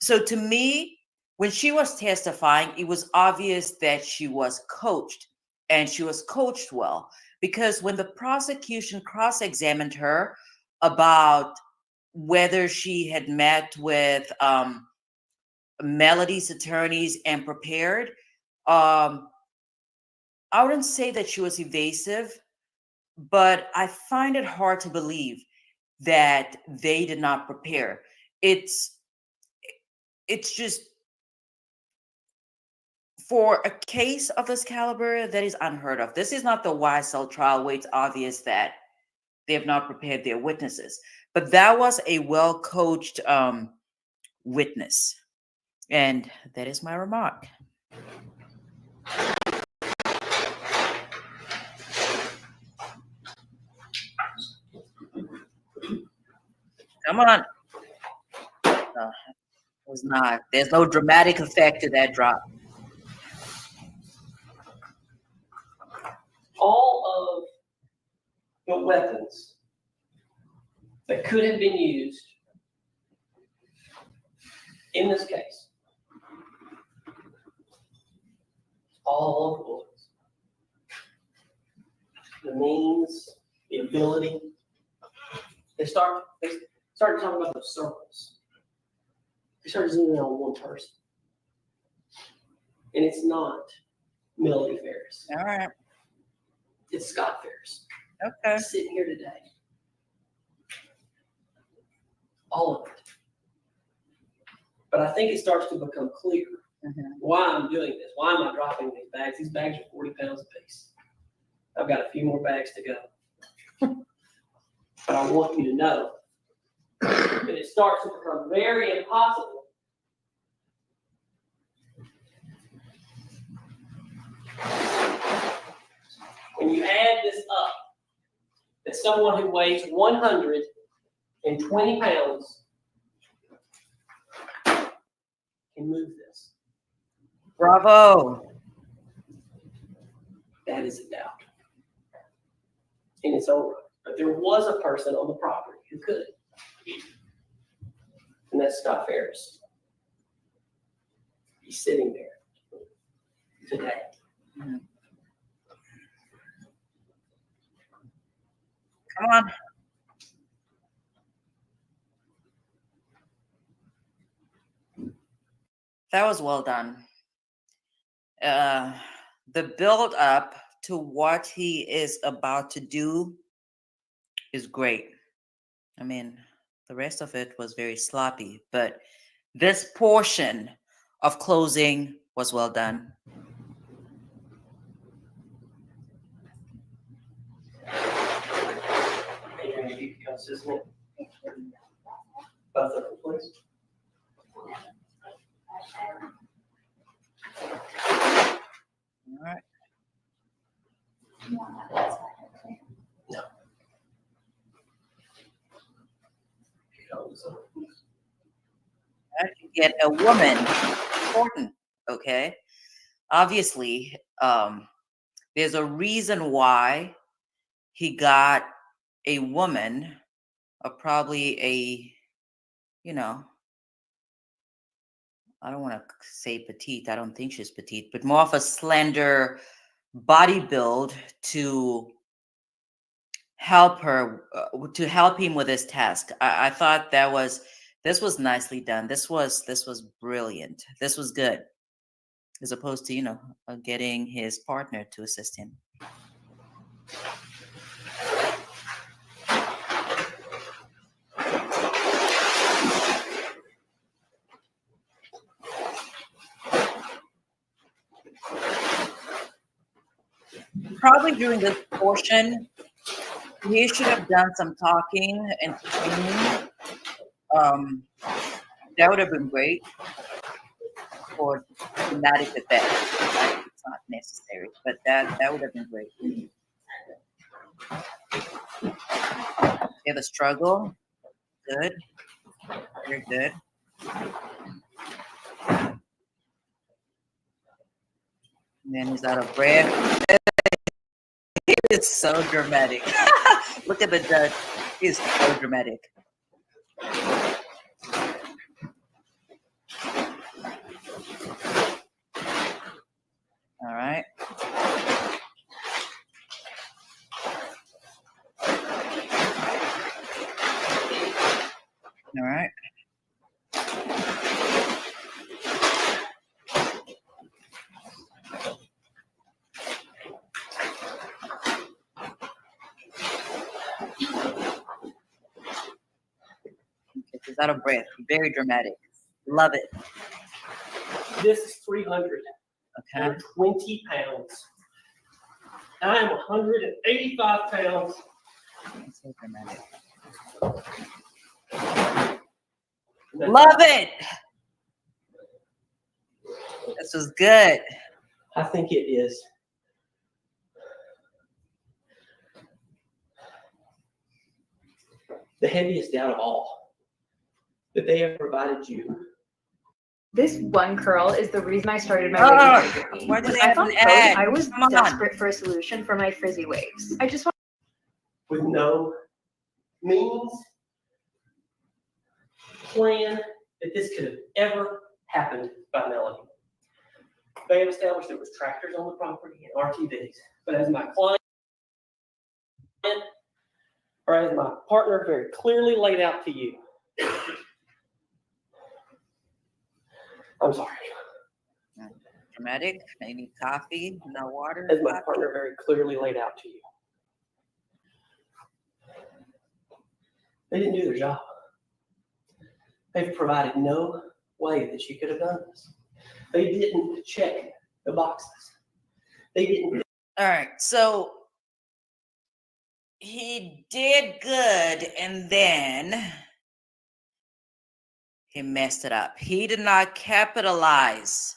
So to me, when she was testifying, it was obvious that she was coached, and she was coached well, because when the prosecution cross-examined her about whether she had met with Melody's attorneys and prepared, I wouldn't say that she was evasive, but I find it hard to believe that they did not prepare. It's just, for a case of this caliber, that is unheard of. This is not the YSL trial where it's obvious that they have not prepared their witnesses, but that was a well-coached witness, and that is my remark. Come on. It was not. There's no dramatic effect to that drop. All of the weapons that could have been used in this case, all of the bullets, the means, the ability, they start talking about those circles. They start zooming in on one person. And it's not Melody Farris. All right. It's Scott Farris. Okay. Sitting here today. All of it. But I think it starts to become clear why I'm doing this. Why am I dropping these bags? These bags are 40 pounds a piece. I've got a few more bags to go. But I want you to know that it starts to become very impossible when you add this up, that someone who weighs 120 pounds can move this. Bravo. That is a doubt. And it's over. But there was a person on the property who could. And that's Scott Farris. He's sitting there today. Come on. That was well done. The build up to what he is about to do is great. I mean, the rest of it was very sloppy, but this portion of closing was well done. Adrian, if you could come assist me. Both of them, please. All right. No. I can get a woman. Important. Okay. Obviously, there's a reason why he got a woman, probably a, I don't want to say petite. I don't think she's petite, but more of a slender body build to help her, to help him with his task. I thought this was nicely done. This was brilliant. This was good, as opposed to getting his partner to assist him. Probably during this portion, he should have done some talking and training. That would have been great for dramatic effect. It's not necessary, but that would have been great. Okay, the struggle. Good. Very good. And then he's out of breath. It's so dramatic. Look at the judge. He's so dramatic. All right. All right. He's out of breath. Very dramatic. Love it. This is 300 Okay. or 20 pounds. I am 185 pounds. It's so dramatic. Love it. This was good. I think it is. The heaviest out of all that they have provided you. This one curl is the reason I started my Ah, wavy hair journey. why do When they I have found an curls, ad? I was Come on. desperate for a solution for my frizzy waves. I just With no means, plan that this could have ever happened by Melody. They have established there was tractors on the property and RTVs, but as my client or as my partner very clearly laid out to you, I'm sorry, Dramatic. I need coffee. No water. as my coffee. partner very clearly laid out to you. They didn't do their job. They've provided no way that you could have done this. They didn't check the boxes. They didn't. All right. So he did good and then he messed it up. He did not capitalize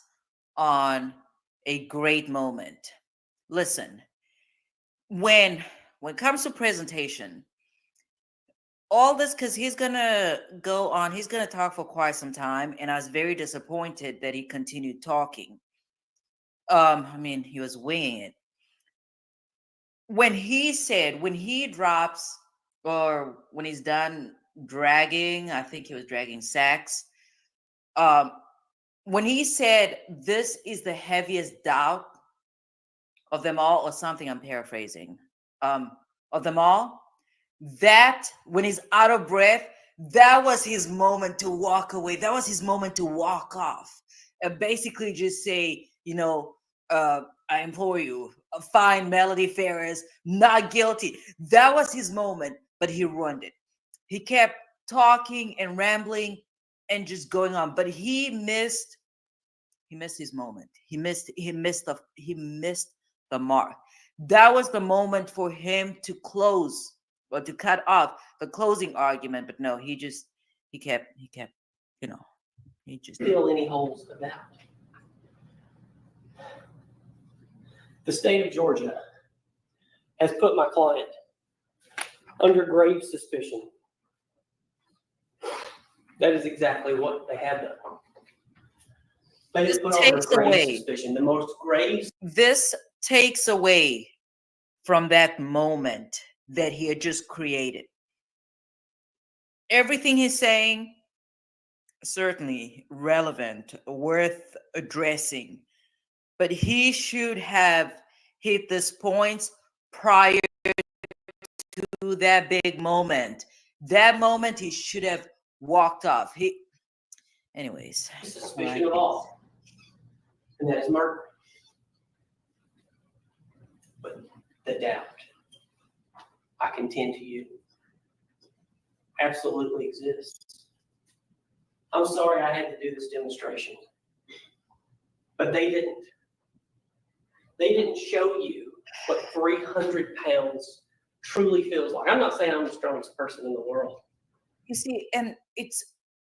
on a great moment. Listen, when it comes to presentation, all this because he's gonna go on, he's gonna talk for quite some time, and I was very disappointed that he continued talking. I mean, he was winging it. When he drops or when he's done dragging, I think he was dragging sacks. When he said this is the heaviest doubt of them all, or something, I'm paraphrasing, of them all, that when he's out of breath, that was his moment to walk away. That was his moment to walk off and basically just say, I implore you, find Melody Farris not guilty. That was his moment, but he ruined it. He kept talking and rambling and just going on, but he missed his moment. He missed the mark. That was the moment for him to close or to cut off the closing argument, but no, he kept, he just Fill any holes of doubt. The state of Georgia has put my client under grave suspicion. That is exactly what they have done. They This have put on takes grave away- suspicion, the most grave. this takes away from that moment that he had just created. Everything he's saying, certainly relevant, worth addressing, but he should have hit this points prior to that big moment. That moment he should have walked off. Anyways. Suspicion of all, and that is murder. But the doubt, I contend to you, absolutely exists. I'm sorry I had to do this demonstration, but they didn't. They didn't show you what 300 pounds truly feels like. I'm not saying I'm the strongest person in the world. You see, and it's,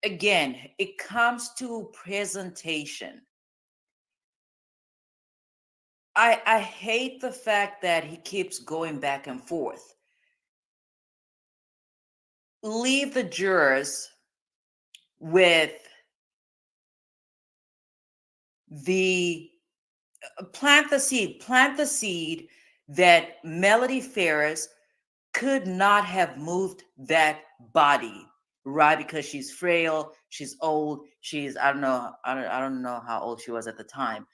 again, it comes to presentation. I hate the fact that he keeps going back and forth. leave the jurors with the plant the seed that Melody Farris could not have moved that body, right? Because she's frail, she's old, I don't know how old she was at the time.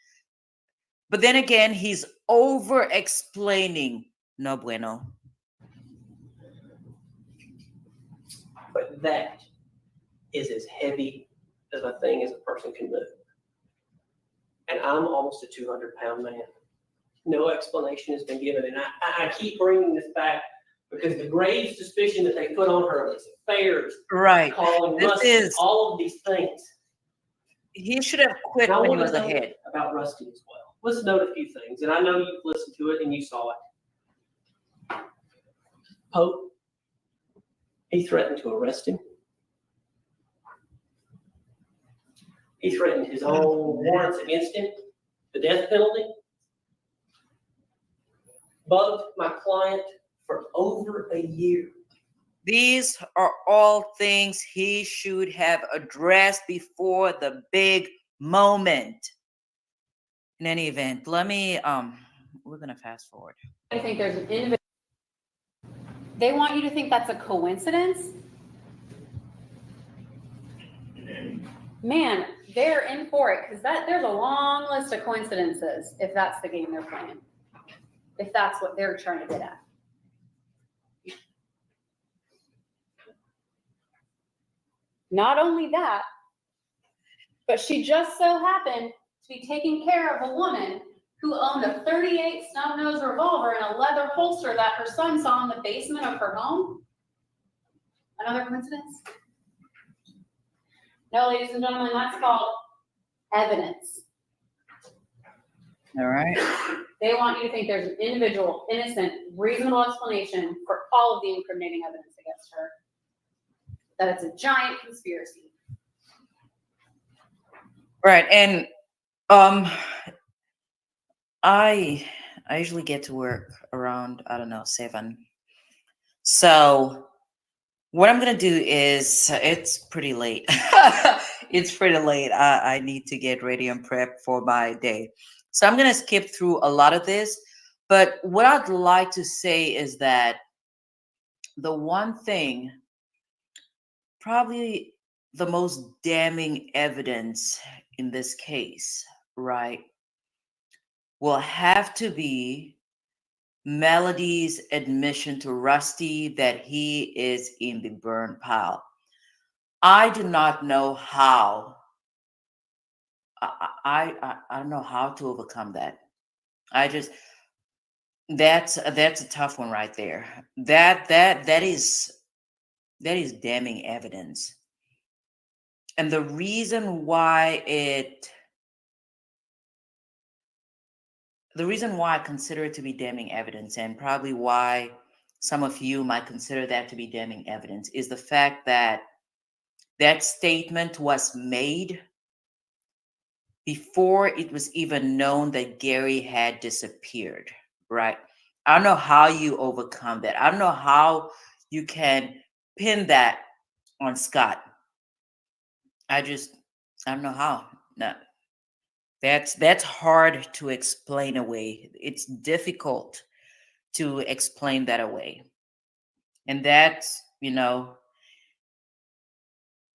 But then again, he's over explaining. No bueno. But that is as heavy as a thing as a person can move. And I'm almost a 200-pound man. No explanation has been given. And I keep bringing this back because the grave suspicion that they put on her, this affairs, Right. calling This Rusty, is- all of these things. He should have quit And I when he want was to know ahead. about Rusty as well. Let's note a few things, and I know you've listened to it and you saw it. Pope, he threatened to arrest him. He threatened his own warrants against him, the death penalty. Bugged my client for over a year. These are all things he should have addressed before the big moment. In any event, let me we're gonna fast forward. I think there's an individual. They want you to think that's a coincidence? Man, they're in for it because there's a long list of coincidences if that's the game they're playing. If that's what they're trying to get at. Not only that, but she just so happened to be taking care of a woman who owned a .38 snub-nose revolver in a leather holster that her son saw in the basement of her home. Another coincidence? No, ladies and gentlemen, that's called evidence. All right. They want you to think there's an individual, innocent, reasonable explanation for all of the incriminating evidence against her. That it's a giant conspiracy. Right. And I usually get to work around, I don't know, 7. So what I'm gonna do is it's pretty late. It's pretty late. I need to get ready and prep for my day. So I'm gonna skip through a lot of this. But what I'd like to say is that the one thing, probably the most damning evidence in this case, right, will have to be Melody's admission to Rusty that he is in the burn pile. I do not know how. I don't know how to overcome that. That's a tough one right there. That is damning evidence. And the reason why I consider it to be damning evidence, and probably why some of you might consider that to be damning evidence, is the fact that that statement was made before it was even known that Gary had disappeared, right? I don't know how you overcome that. I don't know how you can pin that on Scott. I don't know how. No. That's hard to explain away. It's difficult to explain that away. And that's,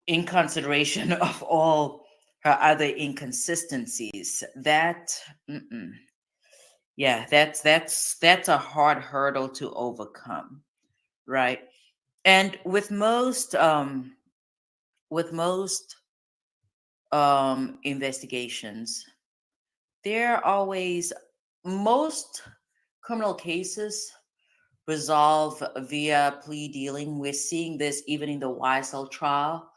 in consideration of all her other inconsistencies, that's a hard hurdle to overcome, right? And with most investigations, most criminal cases resolve via plea dealing. We're seeing this even in the YSL trial,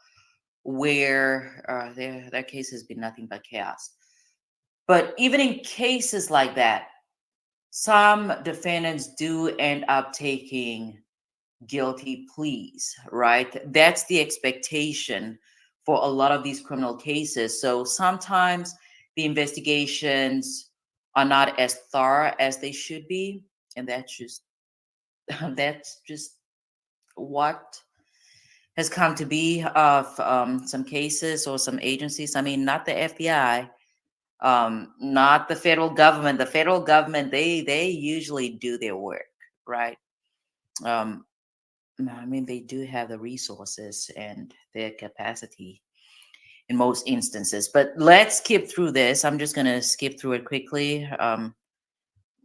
where their case has been nothing but chaos. But even in cases like that, some defendants do end up taking guilty pleas, right? That's the expectation for a lot of these criminal cases. So sometimes the investigations are not as thorough as they should be, and that's just what has come to be of some cases or some agencies. I mean, not the FBI, not the federal government. The federal government, they usually do their work, right? Um, I mean, they do have the resources and their capacity in most instances. But let's skip through this. I'm just gonna skip through it quickly.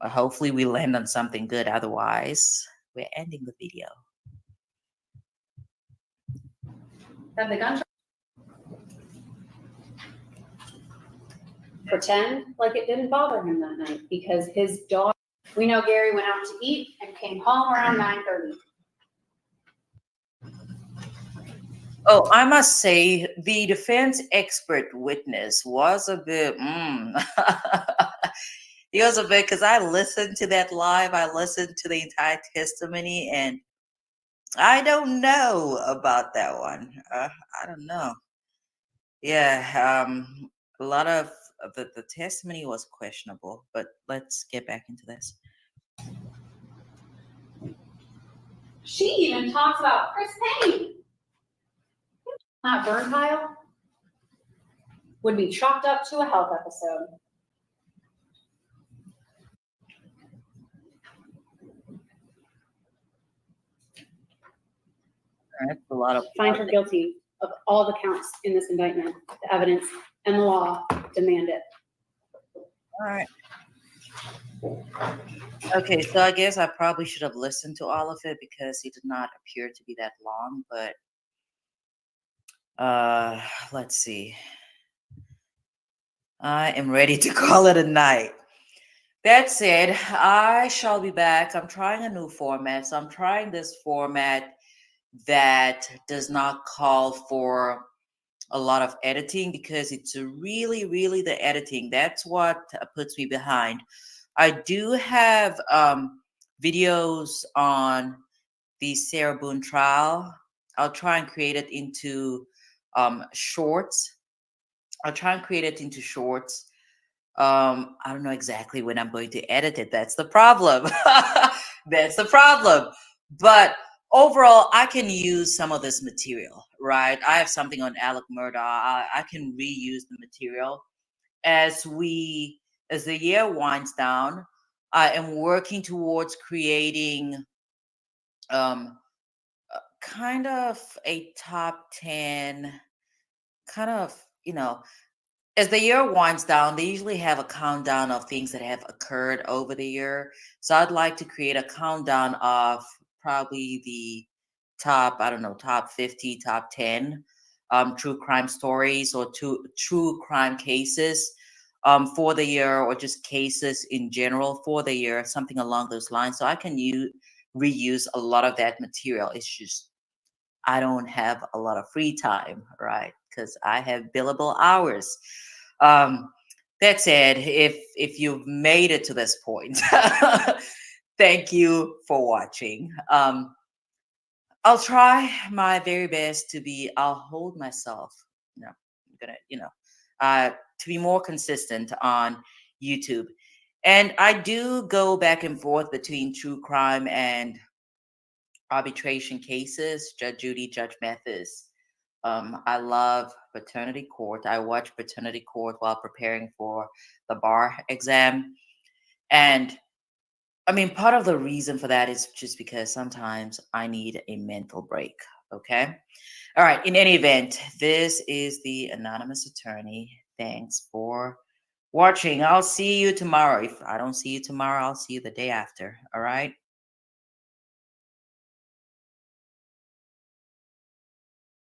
Hopefully, we land on something good. Otherwise, we're ending the video. Have the gunshot. Pretend like it didn't bother him that night because his dog, we know Gary went out to eat and came home around 9:30. Oh, I must say, the defense expert witness was a bit, he was a bit, because I listened to that live, I listened to the entire testimony, and I don't know about that one. I don't know. Yeah, a lot of the testimony was questionable, but let's get back into this. She even talks about Chris Payne. Not burn pile would be chalked up to a health episode. That's a lot of Find her guilty of all the counts in this indictment. The evidence and the law demand it. All right. Okay, so I guess I probably should have listened to all of it because it did not appear to be that long, but let's see. I am ready to call it a night. That said, I shall be back. I'm trying a new format. So I'm trying this format that does not call for a lot of editing because it's really, really the editing. That's what puts me behind. I do have videos on the Sarah Boone trial. I'll try and create it into shorts. I'll try and create it into shorts. I don't know exactly when I'm going to edit it. That's the problem. That's the problem. But overall, I can use some of this material, right? I have something on Alec Murdaugh. I can reuse the material as the year winds down. I am working towards creating kind of a top 10, kind of, as the year winds down, they usually have a countdown of things that have occurred over the year. So I'd like to create a countdown of probably the top, I don't know, top 50, top 10 true crime stories or true crime cases for the year, or just cases in general for the year, something along those lines. So I can reuse a lot of that material. It's just I don't have a lot of free time, right? Because I have billable hours. That said, if you've made it to this point, thank you for watching. I'll try my very best I'll hold myself, I'm gonna, to be more consistent on YouTube. And I do go back and forth between true crime and arbitration cases, Judge Judy, Judge Mathis. I love Paternity Court. I watch Paternity Court while preparing for the bar exam. And I mean, part of the reason for that is just because sometimes I need a mental break. Okay. All right. In any event, this is the Anonymous Attorney. Thanks for watching. I'll see you tomorrow. If I don't see you tomorrow, I'll see you the day after. All right.